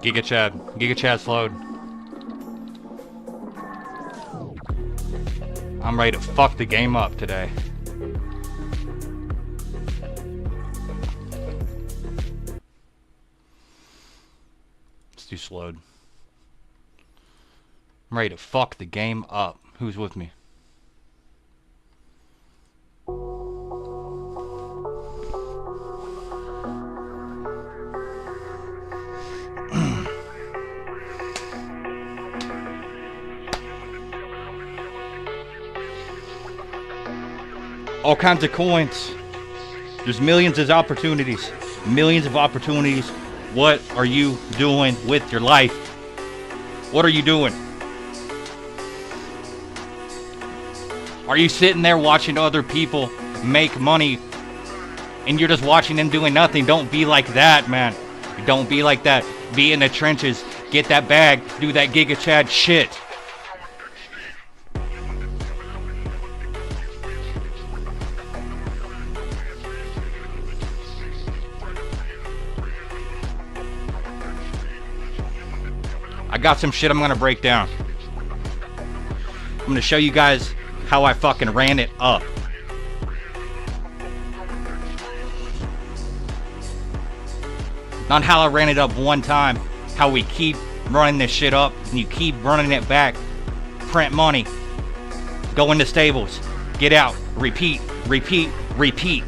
Giga Chad slowed. I'm ready to fuck the game up today. It's too slowed. I'm ready to fuck the game up. Who's with me? All kinds of coins. There's millions of opportunities. Millions of opportunities. What are you doing with your life? What are you doing? Are you sitting there watching other people make money and you're just watching them doing nothing? Don't be like that, man. Don't be like that. Be in the trenches. Get that bag. Do that Giga Chad shit. I got some shit I'm gonna break down. I'm gonna show you guys how I fucking ran it up. Not how I ran it up one time, how we keep running this shit up and you keep running it back. Print money. Go into stables. Get out. Repeat. Repeat. Repeat.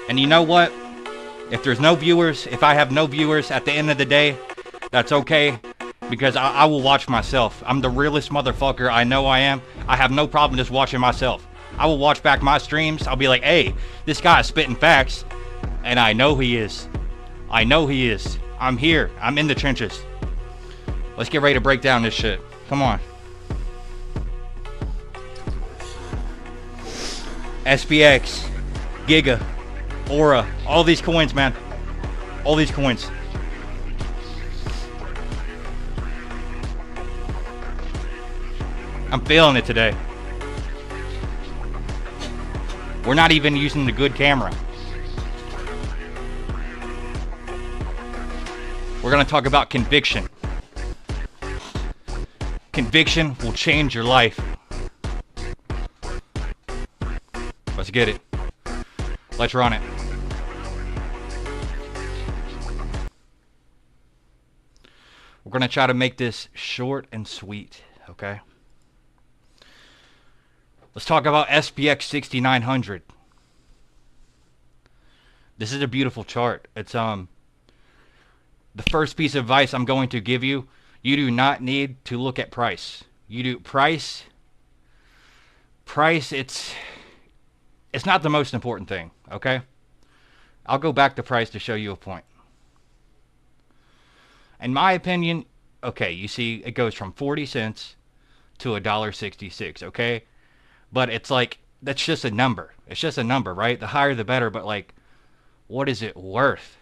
And you know what? If there's no viewers, if I have no viewers at the end of the day, that's okay. Because I will watch myself. I'm the realest motherfucker. I know I am. I have no problem just watching myself. I will watch back my streams. I'll be like, hey, this guy is spitting facts. And I know he is. I know he is. I'm here. I'm in the trenches. Let's get ready to break down this shit. Come on. SPX. Giga. Aura, all these coins, man. All these coins. I'm feeling it today. We're not even using the good camera. We're gonna talk about conviction. Conviction will change your life. Let's get it. Let's run it. We're going to try to make this short and sweet, okay? Let's talk about SPX 6900. This is a beautiful chart. It's the first piece of advice I'm going to give you. You do not need to look at price. You do price, it's not the most important thing, okay? I'll go back to price to show you a point. In my opinion, okay, you see it goes from 40 cents to $1.66, okay? But it's like, that's just a number. It's just a number, right? The higher the better, but like, what is it worth?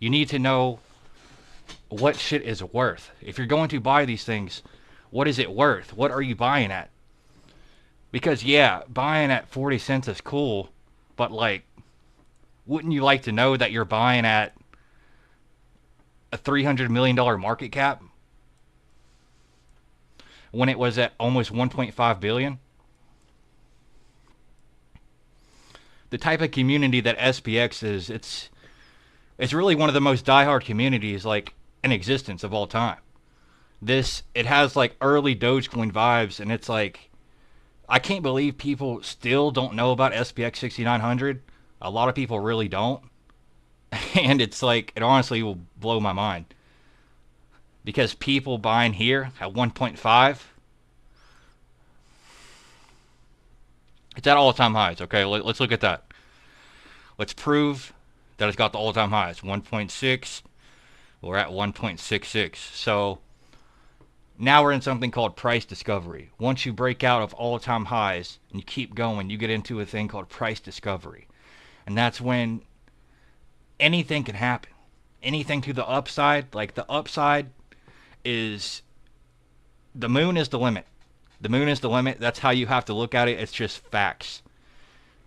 You need to know what shit is worth. If you're going to buy these things, what is it worth? What are you buying at? Because yeah, buying at 40 cents is cool, but like, wouldn't you like to know that you're buying at a $300 million market cap when it was at almost 1.5 billion? The type of community that SPX is, it's really one of the most diehard communities like in existence of all time. It has like early Dogecoin vibes, and it's like, I can't believe people still don't know about SPX 6900. A lot of people really don't. And it's like, it honestly will blow my mind. Because people buying here at 1.5, it's at all-time highs, okay? Let's look at that. Let's prove that it's got the all-time highs. 1.6, we're at 1.66. So now we're in something called price discovery. Once you break out of all-time highs and you keep going, you get into a thing called price discovery. And that's when anything can happen. Anything to the upside. Like the upside is, the moon is the limit. The moon is the limit. That's how you have to look at it. It's just facts.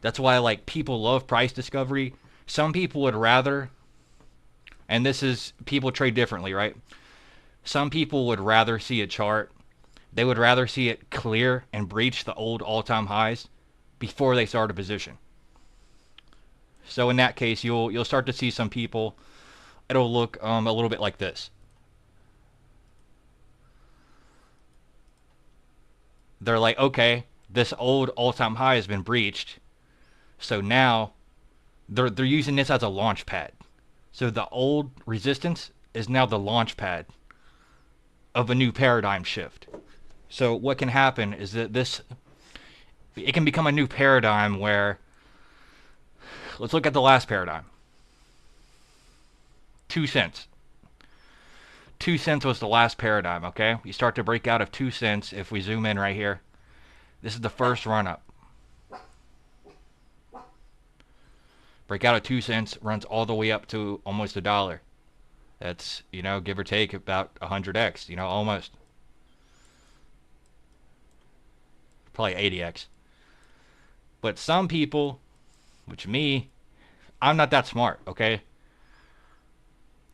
That's why like people love price discovery. Some people would rather, and this is, people trade differently, right? Some people would rather see a chart. They would rather see it clear and breach the old all-time highs before they start a position. So in that case, you'll start to see some people, it'll look a little bit like this. They're like, okay, this old all-time high has been breached. So now they're using this as a launch pad. So the old resistance is now the launch pad of a new paradigm shift. So what can happen is that it can become a new paradigm where, let's look at the last paradigm. 2 cents. 2 cents was the last paradigm, okay? You start to break out of 2 cents if we zoom in right here. This is the first run up. Break out of 2 cents, runs all the way up to almost $1. That's, give or take about 100x, almost. Probably 80x. But some people, which me, I'm not that smart, okay?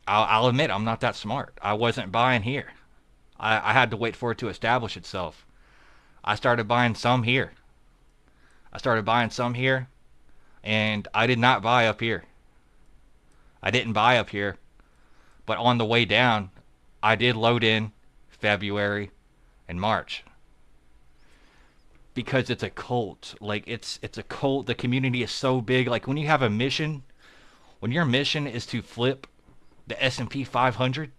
I'll admit I'm not that smart. I wasn't buying here. I had to wait for it to establish itself. I started buying some here. And I did not buy up here. I didn't buy up here. But on the way down, I did load in February and March. Because it's a cult. Like, it's a cult. The community is so big. Like, when you have a mission, when your mission is to flip the S&P 500.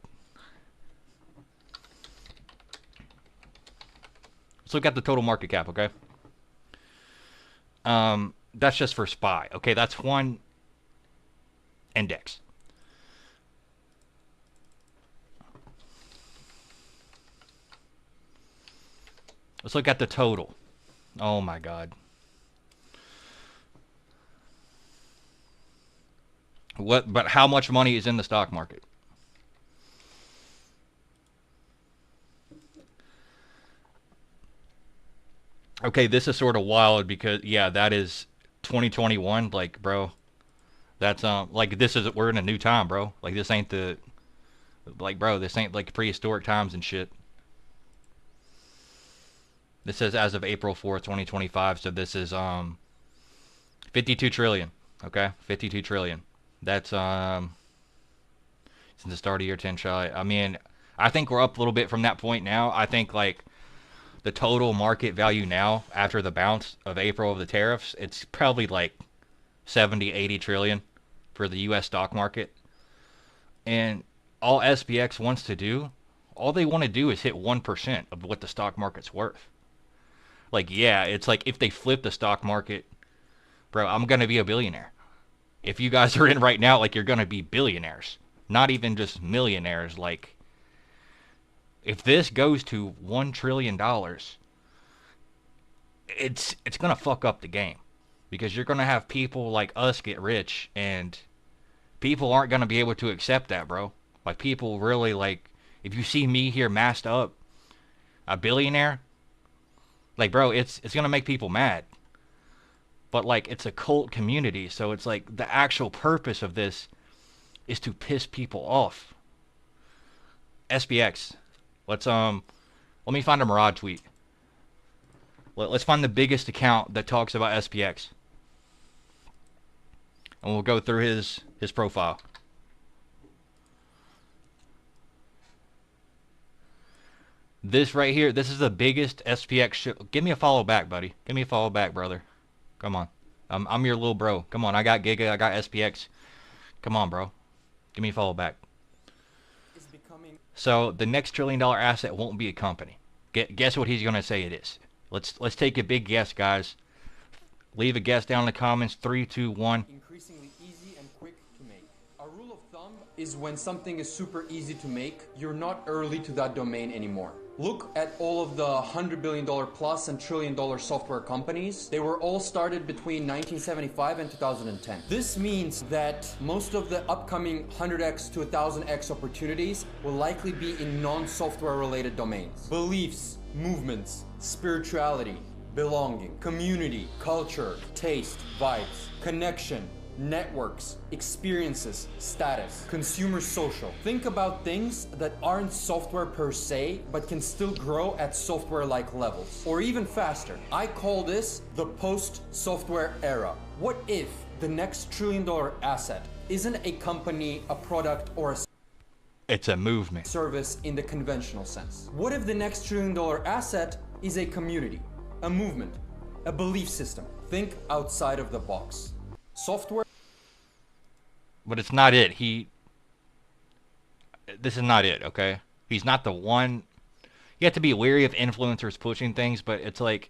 Let's look at the total market cap, okay? That's just for SPY. Okay, that's one index. Let's look at the total. Oh my God. But how much money is in the stock market? Okay, this is sort of wild because, yeah, that is 2021. Like, bro, that's, like, we're in a new time, bro. Like, this ain't this ain't like prehistoric times and shit. This says as of April 4th, 2025. So this is, 52 trillion. Okay, 52 trillion. That's, since the start of year 10 shy. I mean, I think we're up a little bit from that point now. I think, like, the total market value now, after the bounce of April of the tariffs, it's probably like 70, 80 trillion for the U.S. stock market. And all SPX wants to do, all they want to do is hit 1% of what the stock market's worth. Like, yeah, it's like if they flip the stock market, bro, I'm going to be a billionaire. If you guys are in right now, like, you're going to be billionaires. Not even just millionaires. Like, if this goes to $1 trillion, it's going to fuck up the game. Because you're going to have people like us get rich, and people aren't going to be able to accept that, bro. Like, people really, like, if you see me here masked up, a billionaire, like, bro, it's going to make people mad. But, like, it's a cult community, so it's like the actual purpose of this is to piss people off. SPX. Let me find a Mirage tweet. Let's find the biggest account that talks about SPX. And we'll go through his profile. This right here, this is the biggest SPX shit. Give me a follow back, buddy. Give me a follow back, brother. Come on. I'm your little bro. Come on, I got Giga, I got SPX. Come on, bro. Give me a follow back. So the next $1 trillion asset won't be a company. Guess what he's gonna say it is. Let's take a big guess, guys. Leave a guess down in the comments. 3, 2, 1. Increasingly easy and quick to make. A rule of thumb is when something is super easy to make, you're not early to that domain anymore. Look at all of the $100 billion plus and $1 trillion software companies. They were all started between 1975 and 2010. This means that most of the upcoming 100x to 1000x opportunities will likely be in non-software related domains. Beliefs, movements, spirituality, belonging, community, culture, taste, vibes, connection, networks, experiences, status, consumer social. Think about things that aren't software per se, but can still grow at software-like levels, or even faster. I call this the post-software era. What if the next $1 trillion asset isn't a company, a product, or a It's a movement. service in the conventional sense? What if the next $1 trillion asset is a community, a movement, a belief system? Think outside of the box. Software. But it's not it. This is not it, okay? He's not the one. You have to be wary of influencers pushing things, but it's like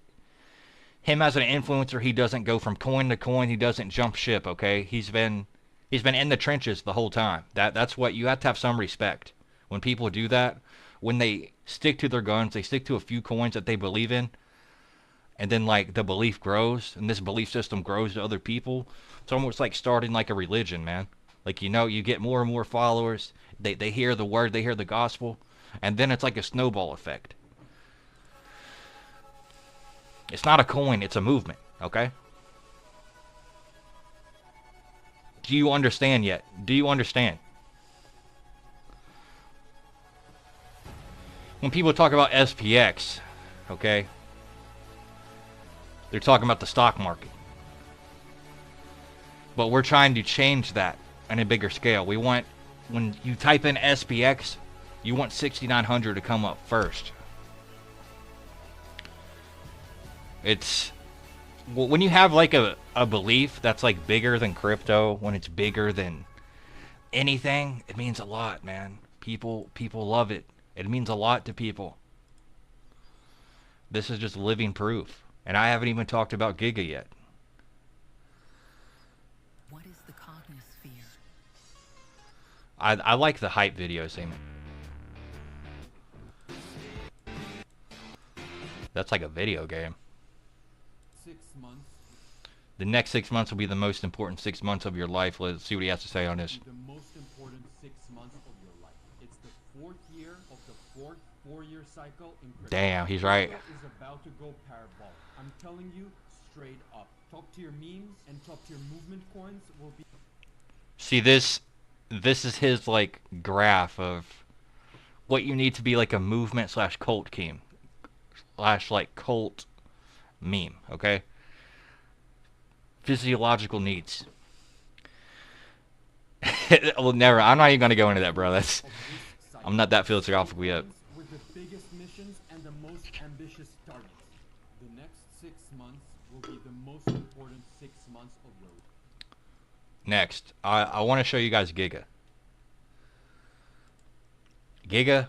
him as an influencer, he doesn't go from coin to coin. He doesn't jump ship, okay? He's been in the trenches the whole time. That's what you have to have some respect. When people do that, when they stick to their guns, they stick to a few coins that they believe in, and then like the belief grows, and this belief system grows to other people. It's almost like starting like a religion, man. Like, you know, you get more and more followers. They hear the word, they hear the gospel, and then it's like a snowball effect. It's not a coin, it's a movement, okay? Do you understand yet? Do you understand? When people talk about SPX, okay, they're talking about the stock market. But we're trying to change that on a bigger scale. We want, when you type in SPX, you want 6,900 to come up first. It's, when you have like a belief that's like bigger than crypto, when it's bigger than anything, it means a lot, man. People love it. It means a lot to people. This is just living proof. And I haven't even talked about Giga yet. What is the cognosphere? I like the hype videos, Eamon. That's like a video game. 6 months. The next 6 months will be the most important 6 months of your life. Let's see what he has to say on this. The most important 6 months of your life. It's the 4th year of the 4th 4-year cycle in crypto. Damn, he's right. Crypto is about to go parabolic. I'm telling you straight up. Top tier memes and top tier movement coins will be. See, this is his like graph of what you need to be like a movement slash cult team slash like cult meme, okay? Physiological needs. Well, never. I'm not even gonna go into that, bro. I'm not that philosophical yet. With the biggest missions and the most ambitious targets. The next 6 months will be the most important 6 months of your life. Next, I want to show you guys Giga. Giga,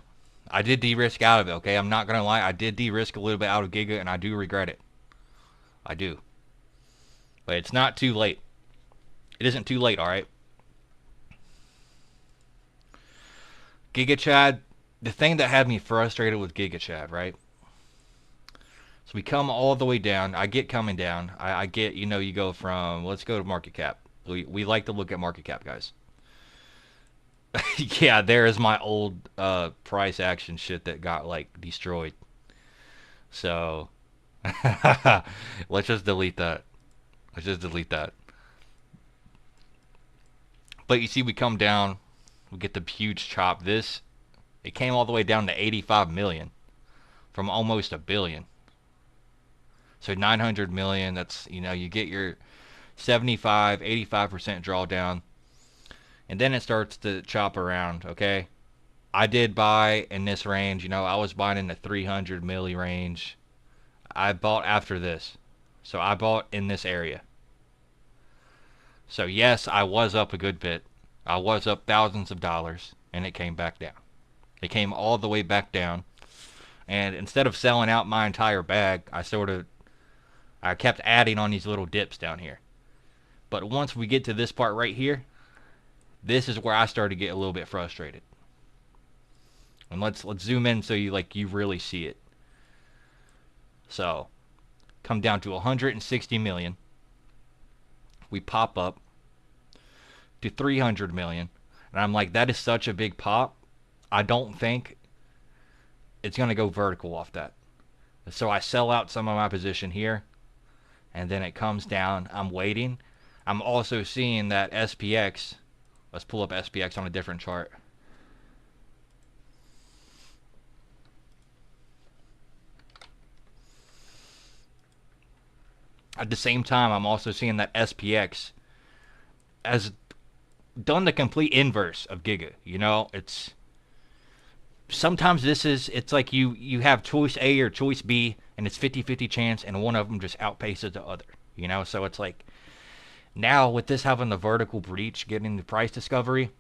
I did de-risk out of it, okay? I'm not gonna lie, I did de-risk a little bit out of Giga, and I do regret it. I do. But it's not too late. It isn't too late, alright? Giga Chad, the thing that had me frustrated with Giga Chad, right? So we come all the way down. I get coming down. I get, you know, you go from, let's go to market cap. We like to look at market cap, guys. Yeah, there is my old price action shit that got like destroyed. So let's just delete that. Let's just delete that. But you see, we come down, we get the huge chop. This, it came all the way down to 85 million from almost a billion. So 900 million, that's, you know, you get your 75, 85% drawdown. And then it starts to chop around, okay? I did buy in this range, you know, I was buying in the 300 milli range. I bought after this. So I bought in this area. So yes, I was up a good bit. I was up thousands of dollars, and it came back down. It came all the way back down. And instead of selling out my entire bag, I kept adding on these little dips down here. But once we get to this part right here, this is where I started to get a little bit frustrated. And let's zoom in so you really see it. So, come down to 160 million. We pop up to 300 million. And I'm like, that is such a big pop. I don't think it's going to go vertical off that. So I sell out some of my position here. And then it comes down. I'm waiting. I'm also seeing that SPX. Let's pull up SPX on a different chart. At the same time, I'm also seeing that SPX has done the complete inverse of Giga. You know, it's sometimes it's like you have choice A or choice B, and it's 50-50 chance, and one of them just outpaces the other. You know, so it's like now with this having the vertical breach, getting the price discovery,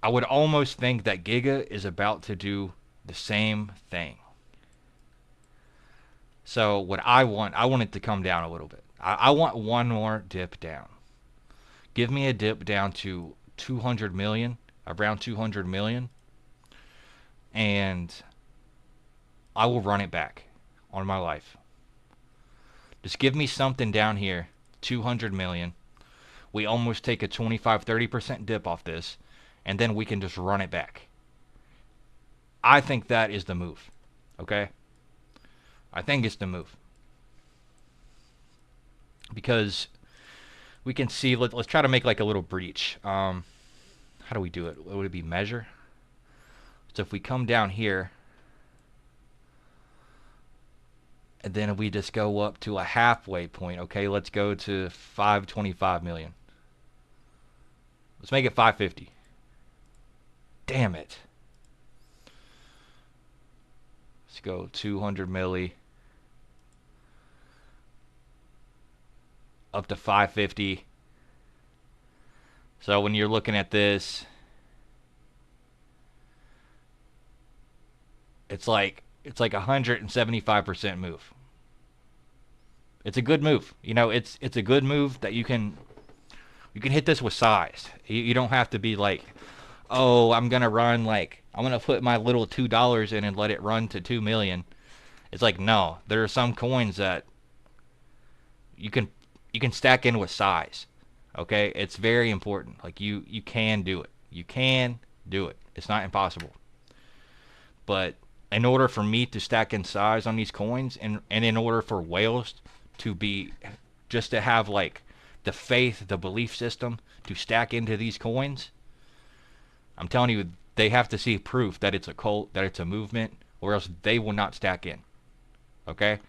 I would almost think that Giga is about to do the same thing. So what I want it to come down a little bit. I want one more dip down. Give me a dip down to 200 million, around 200 million, and I will run it back on my life. Just give me something down here, 200 million. We almost take a 25-30% dip off this, and then we can just run it back. I think that is the move. Okay? I think it's the move. Because we can see, let's try to make like a little breach. How do we do it? Would it be measure? So if we come down here, and then we just go up to a halfway point. Okay, let's go to 525 million. Let's make it 550. Damn it. Let's go 200 milli. Up to 550. So when you're looking at this, it's like 175% move. It's a good move. You know, it's a good move that you can hit this with size. You don't have to be like, oh, I'm gonna put my little $2 in and let it run to 2 million. It's like, no, there are some coins that you can stack in with size. Okay, it's very important. Like you can do it. You can do it. It's not impossible. But in order for me to stack in size on these coins, and in order for whales to have like the faith, the belief system to stack into these coins, I'm telling you, they have to see proof that it's a cult, that it's a movement, or else they will not stack in. Okay?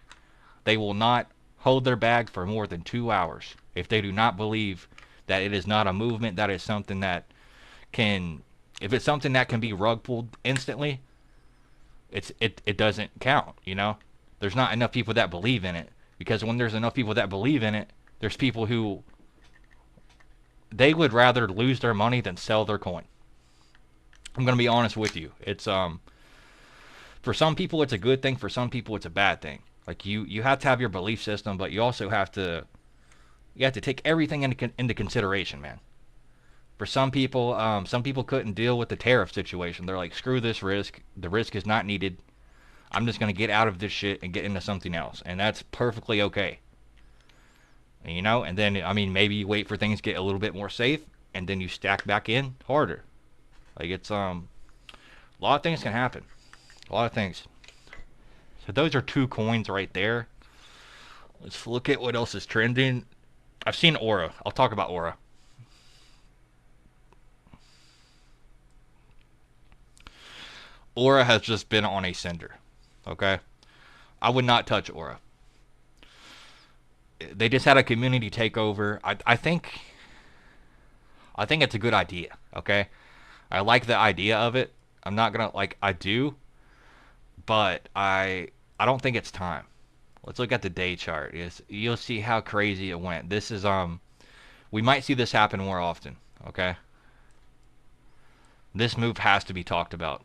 They will not hold their bag for more than 2 hours if they do not believe that it is not a movement, that is something that can, if it's something that can be rug pulled instantly, it doesn't count, you know? There's not enough people that believe in it, because when there's enough people that believe in it, there's people who they would rather lose their money than sell their coin. I'm going to be honest with you. It's for some people it's a good thing, for some people it's a bad thing. Like you have to have your belief system, but you also have to take everything into consideration, man. For some people couldn't deal with the tariff situation. They're like, screw this risk. The risk is not needed. I'm just going to get out of this shit and get into something else. And that's perfectly okay. You know, and then, I mean, maybe you wait for things to get a little bit more safe, and then you stack back in harder. Like, it's a lot of things can happen. A lot of things. So those are 2 coins right there. Let's look at what else is trending. I've seen Aura. I'll talk about Aura. Aura has just been on a cinder. Okay? I would not touch Aura. They just had a community takeover. I think it's a good idea. Okay? I like the idea of it. I'm not gonna, like, I do, but I don't think it's time. Let's look at the day chart. You'll see how crazy it went. This is we might see this happen more often. Okay? This move has to be talked about.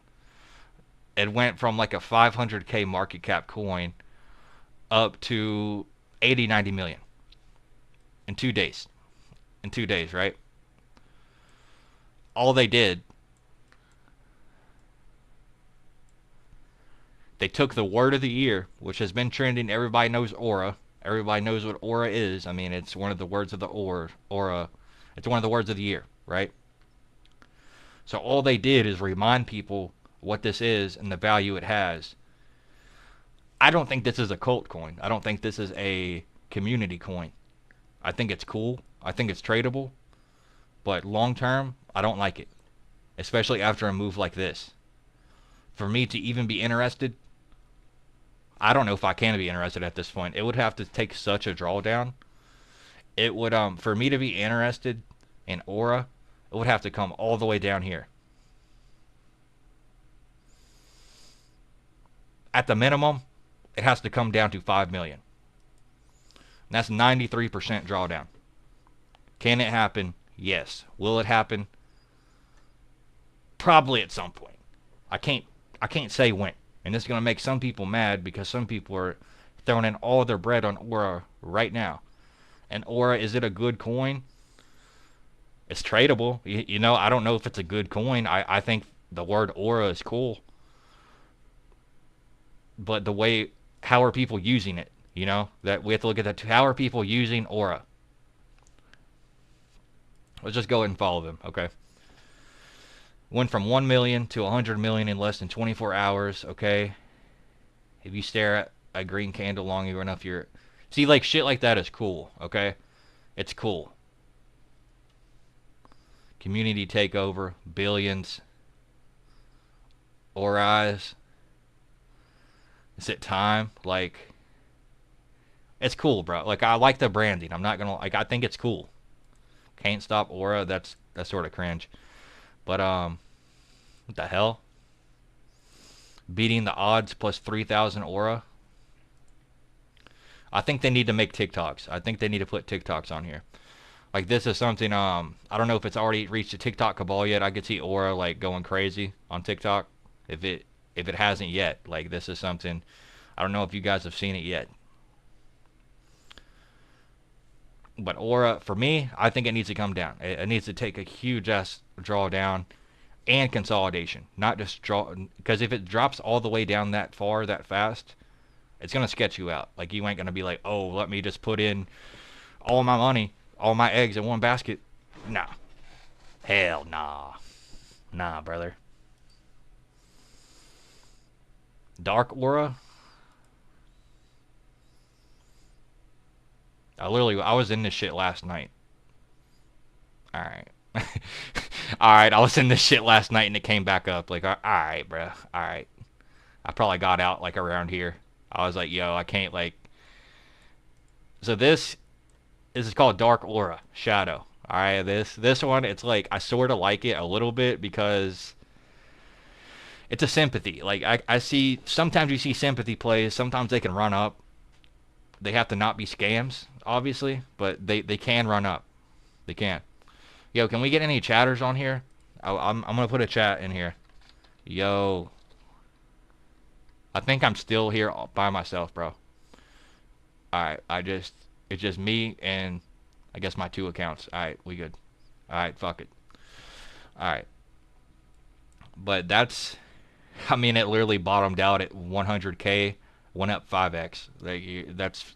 It went from like a 500k market cap coin up to 80, 90 million in 2 days. In 2 days, right? All they did, they took the word of the year, which has been trending. Everybody knows Aura. Everybody knows what Aura is. I mean, it's one of the words of the Aura. It's one of the words of the year, right? So all they did is remind people what this is and the value it has. I don't think this is a cult coin. I don't think this is a community coin. I think it's cool. I think it's tradable. But long term, I don't like it. Especially after a move like this. For me to even be interested, I don't know if I can be interested at this point. It would have to take such a drawdown. It would, for me to be interested in Aura, it would have to come all the way down here. At the minimum, it has to come down to 5 million. And that's 93% drawdown. Can it happen? Yes. Will it happen? Probably at some point. I can't say when. And this is going to make some people mad because some people are throwing in all their bread on Aura right now. And Aura, is it a good coin? It's tradable. You know, I don't know if it's a good coin. I think the word Aura is cool. But the way, how are people using it? You know, that we have to look at that. How are people using Aura? Let's just go ahead and follow them, okay? Went from 1 million to 100 million in less than 24 hours, okay? If you stare at a green candle long enough, you're... See, like, shit like that is cool, okay? It's cool. Community takeover, billions. Auras. Is it time? Like, it's cool, bro. Like, I like the branding. I'm not gonna, like, I think it's cool. Can't stop Aura, that's sort of cringe. But, what the hell? Beating the odds plus 3,000 Aura. I think they need to make TikToks. I think they need to put TikToks on here. Like, this is something, I don't know if it's already reached the TikTok cabal yet. I could see Aura, like, going crazy on TikTok. If it hasn't yet. Like, this is something, I don't know if you guys have seen it yet. But Aura, for me, I think it needs to come down. It needs to take a huge ass drawdown and consolidation. Not just draw, because if it drops all the way down that far, that fast, it's going to sketch you out. Like, you ain't going to be like, oh, let me just put in all my money, all my eggs in one basket. Nah. Hell nah. Nah, brother. Dark Aura. I was in this shit last night. Alright. Alright, I was in this shit last night and it came back up. Like, alright, bro. Alright. I probably got out, like, around here. I was like, yo, I can't, like... So this is called Dark Aura. Shadow. Alright, this one, it's like, I sort of like it a little bit because... It's a sympathy. Like, I see... Sometimes you see sympathy plays. Sometimes they can run up. They have to not be scams, obviously, but they can run up. They can. Yo, can we get any chatters on here? I'm gonna put a chat in here. Yo. I think I'm still here by myself, bro. Alright, it's just me and I guess my 2 accounts. Alright, we good. Alright, fuck it. Alright. But that's, I mean, it literally bottomed out at 100k. Went up 5x. Like, that's,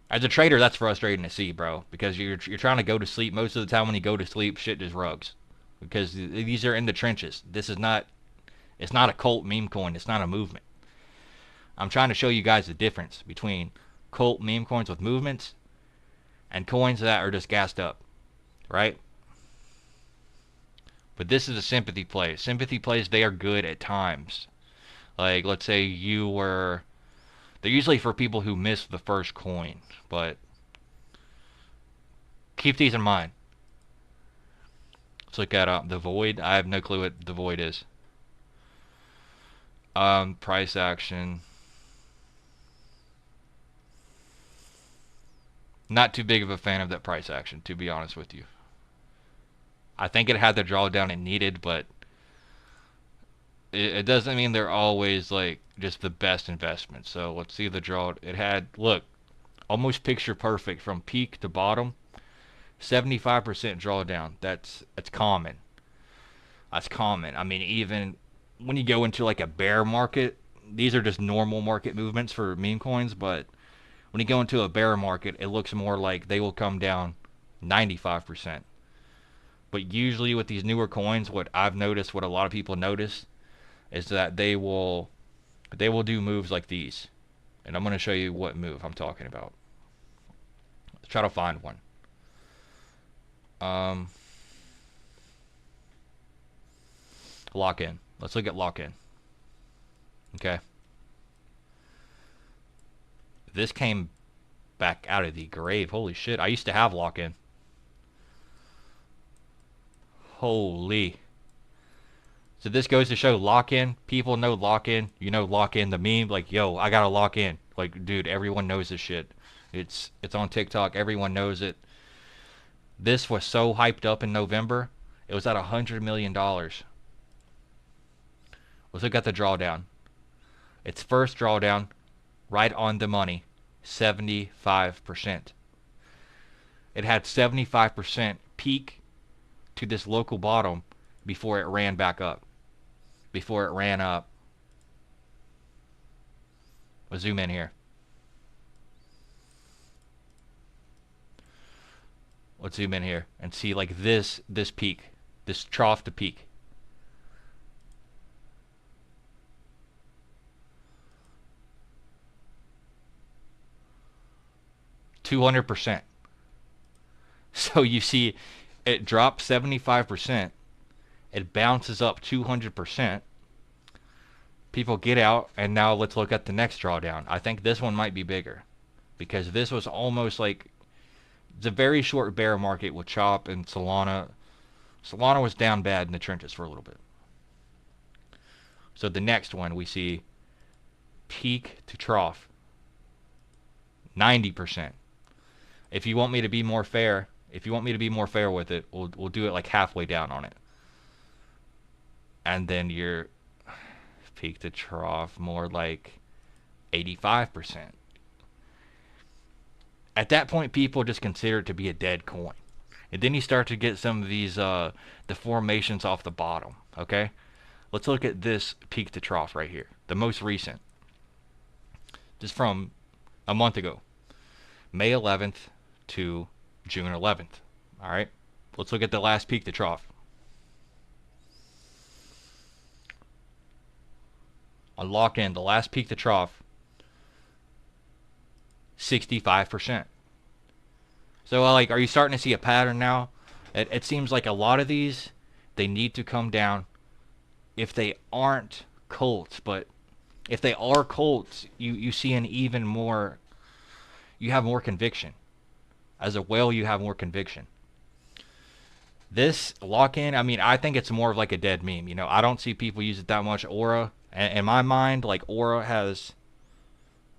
as a trader, that's frustrating to see, bro. Because you're trying to go to sleep. Most of the time when you go to sleep, shit just rugs. because these are in the trenches. This is not, it's not a cult meme coin. It's not a movement. I'm trying to show you guys the difference between cult meme coins with movements and coins that are just gassed up, right? But this is a sympathy play. Sympathy plays, they are good at times. Like, let's say you were, they're usually for people who missed the first coin, but keep these in mind. Let's look at the void. I have no clue what the void is. Price action. Not too big of a fan of that price action, to be honest with you. I think it had the drawdown it needed, but it doesn't mean they're always like just the best investment. So let's see the draw. It had, look, almost picture perfect from peak to bottom. 75% drawdown. That's common. That's common. I mean, even when you go into like a bear market, these are just normal market movements for meme coins, but when you go into a bear market, it looks more like they will come down 95%. But usually with these newer coins, what I've noticed, what a lot of people notice, is that they will do moves like these. And I'm going to show you what move I'm talking about. Let's try to find one. Lock in. Let's look at lock in. Okay. This came back out of the grave. Holy shit. I used to have lock in. Holy. So this goes to show lock in. People know lock in. You know lock in, the meme. Like, yo, I gotta lock in. Like, dude, everyone knows this shit. It's on TikTok. Everyone knows it. This was so hyped up in November. It was at $100 million. Let's look at the drawdown. Its first drawdown, right on the money, 75%. It had 75% peak to this local bottom before it ran back up. Before it ran up. We'll zoom in here. Let's zoom in here and see like this peak, this trough to peak. %. So you see it drops 75%. It bounces up 200%. People get out, and now let's look at the next drawdown. I think this one might be bigger because this was almost like, it's a very short bear market with Chop and Solana. Solana was down bad in the trenches for a little bit. So the next one we see peak to trough 90%. If you want me to be more fair, with it, we'll do it like halfway down on it. And then your peak to trough more like 85%. At that point, people just consider it to be a dead coin. And then you start to get some of these deformations off the bottom, okay? Let's look at this peak to trough right here, the most recent. Just from a month ago, May 11th to June 11th. All right, let's look at the last peak to trough. On lock in, the last peak to trough, 65%. So like, are you starting to see a pattern now? It seems like a lot of these, they need to come down if they aren't cults. But if they are cults, you see an even more, you have more conviction. As a whale, you have more conviction. This lock-in, I mean, I think it's more of like a dead meme. You know, I don't see people use it that much. Aura, in my mind, like Aura has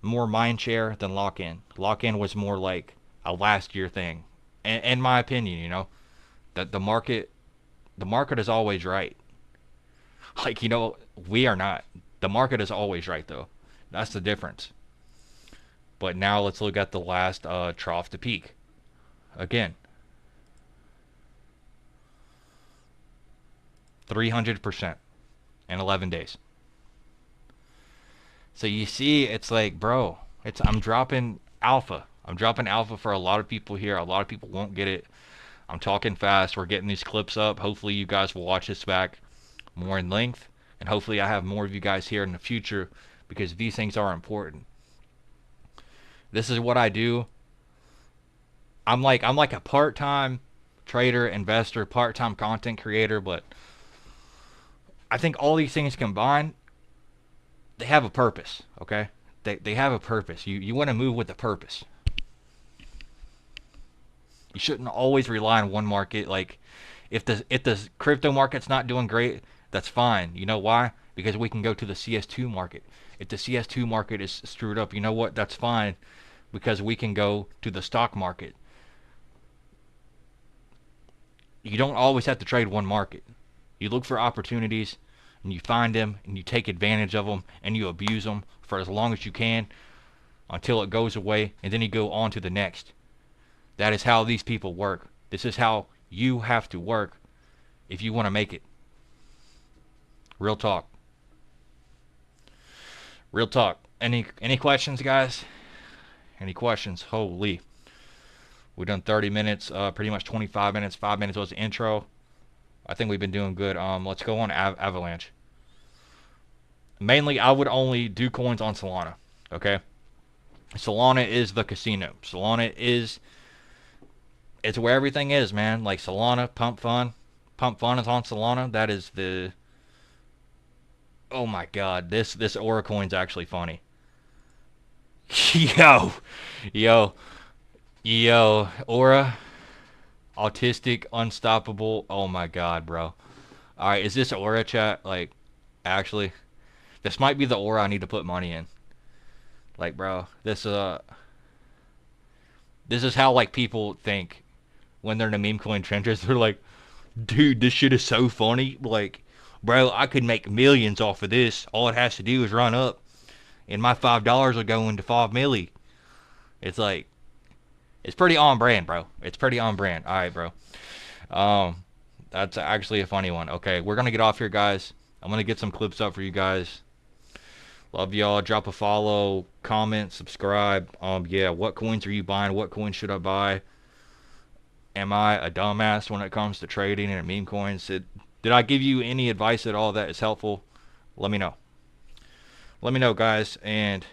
more mind share than lock-in. Lock-in was more like a last year thing, in my opinion. You know, that the market is always right. Like, you know, we are not. The market is always right, though. That's the difference. But now let's look at the last trough to peak. Again, 300% in 11 days. So you see, it's like, bro, I'm dropping alpha. I'm dropping alpha for a lot of people here. A lot of people won't get it. I'm talking fast. We're getting these clips up. Hopefully you guys will watch this back more in length, and hopefully I have more of you guys here in the future, because these things are important. This is what I do. I'm like a part-time trader, investor, part-time content creator, but I think all these things combined, they have a purpose, okay? They have a purpose. You want to move with a purpose. You shouldn't always rely on one market. Like, if the crypto market's not doing great, that's fine. You know why? Because we can go to the CS2 market. If the CS2 market is screwed up, you know what? That's fine, because we can go to the stock market. You don't always have to trade one market. You look for opportunities, and you find them, and you take advantage of them, and you abuse them for as long as you can until it goes away, and then you go on to the next. That is how these people work. This is how you have to work if you want to make it. Real talk. Real talk. Any questions, guys? Any questions? Holy. We've done 30 minutes, pretty much 25 minutes. 5 minutes was the intro. I think we've been doing good. Let's go on Avalanche. Mainly, I would only do coins on Solana. Okay? Solana is the casino. Solana is... it's where everything is, man. Like Solana, Pump Fun. Pump Fun is on Solana. That is the... oh my god. This Aura coin's actually funny. Yo, Aura, autistic, unstoppable. Oh my god, bro. Alright, is this Aura, chat? Like, actually, this might be the Aura I need to put money in. Like, bro, this is how, like, people think when they're in the Memecoin trenches. They're like, dude, this shit is so funny. Like, bro, I could make millions off of this. All it has to do is run up, and my $5 will go into 5 milli. It's like, it's pretty on brand, bro. It's pretty on brand. All right, bro. That's actually a funny one. Okay, we're gonna get off here, guys. I'm gonna get some clips up for you guys. Love y'all. Drop a follow, comment, subscribe. Yeah, what coins are you buying? What coins should I buy? Am I a dumbass when it comes to trading and meme coins? Did I give you any advice at all that is helpful? Let me know. Let me know, guys, and